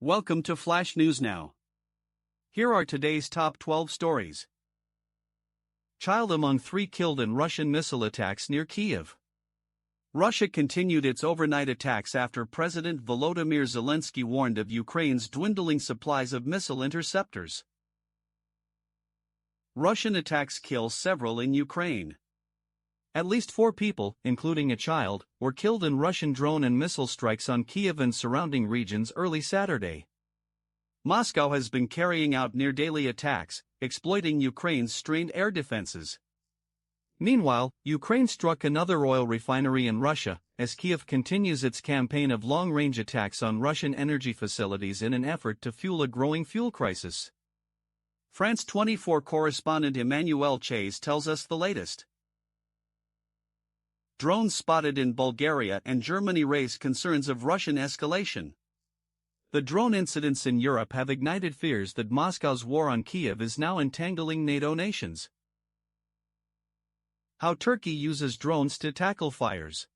Welcome to Flash News Now. Here are today's top 12 stories. Child among 3 killed in Russian missile attacks near Kyiv. Russia continued its overnight attacks after President Volodymyr Zelensky warned of Ukraine's dwindling supplies of missile interceptors. Russian attacks kill several in Ukraine. At least 4 people, including a child, were killed in Russian drone and missile strikes on Kyiv and surrounding regions early Saturday. Moscow has been carrying out near-daily attacks, exploiting Ukraine's strained air defenses. Meanwhile, Ukraine struck another oil refinery in Russia, as Kyiv continues its campaign of long-range attacks on Russian energy facilities in an effort to fuel a growing fuel crisis. France 24 correspondent Emmanuel Chase tells us the latest. Drones spotted in Bulgaria and Germany raise concerns of Russian escalation. The drone incidents in Europe have ignited fears that Moscow's war on Kyiv is now entangling NATO nations. How Turkey uses drones to tackle fires.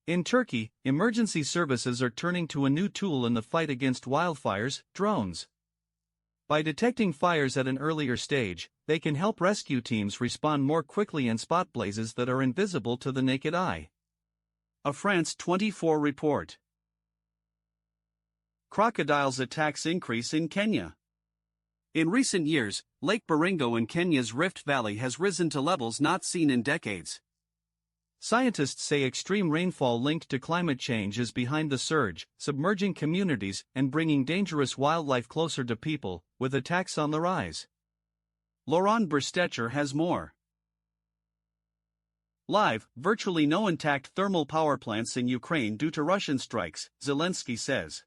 In Turkey, emergency services are turning to a new tool in the fight against wildfires: drones. By detecting fires at an earlier stage, they can help rescue teams respond more quickly and spot blazes that are invisible to the naked eye. A France 24 report. Crocodiles attacks increase in Kenya. In recent years, Lake Baringo in Kenya's Rift Valley has risen to levels not seen in decades. Scientists say extreme rainfall linked to climate change is behind the surge, submerging communities and bringing dangerous wildlife closer to people, with attacks on the rise. Laurent Berstecher has more. Live, virtually no intact thermal power plants in Ukraine due to Russian strikes, Zelensky says.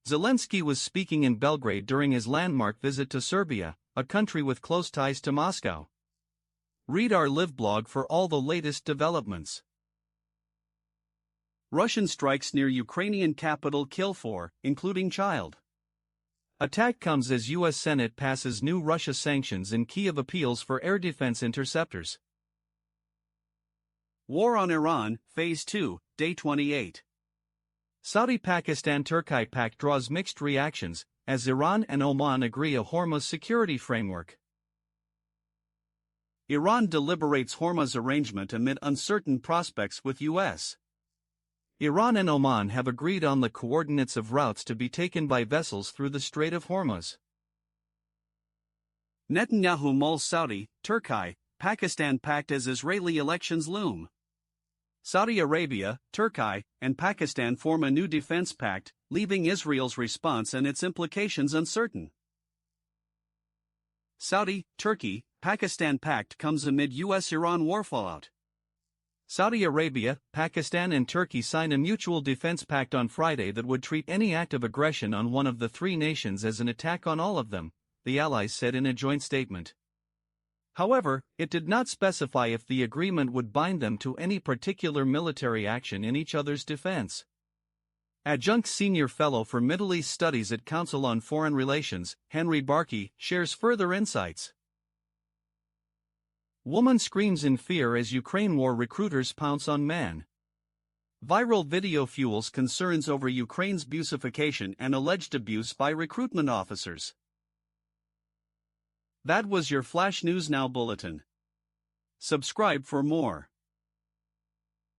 Zelensky was speaking in Belgrade during his landmark visit to Serbia, a country with close ties to Moscow. Read our live blog for all the latest developments. Russian strikes near Ukrainian capital kill 4, including child. Attack comes as U.S. Senate passes new Russia sanctions and Kyiv appeals for air defense interceptors. War on Iran, Phase 2, Day 28. Saudi-Pakistan-Turkiye pact draws mixed reactions, as Iran and Oman agree a Hormuz security framework. Iran deliberates Hormuz arrangement amid uncertain prospects with U.S. Iran and Oman have agreed on the coordinates of routes to be taken by vessels through the Strait of Hormuz. Netanyahu mulls Saudi, Turkiye, Pakistan pact as Israeli elections loom. Saudi Arabia, Turkiye, and Pakistan form a new defense pact, leaving Israel's response and its implications uncertain. Saudi, Turkey, Pakistan pact comes amid U.S.-Iran war fallout. Saudi Arabia, Pakistan and Turkey signed a mutual defense pact on Friday that would treat any act of aggression on one of the 3 nations as an attack on all of them, the allies said in a joint statement. However, it did not specify if the agreement would bind them to any particular military action in each other's defense. Adjunct Senior Fellow for Middle East Studies at Council on Foreign Relations, Henry Barkey, shares further insights. Woman screams in fear as Ukraine war recruiters pounce on man. Viral video fuels concerns over Ukraine's busification and alleged abuse by recruitment officers. That was your Flash News Now bulletin. Subscribe for more.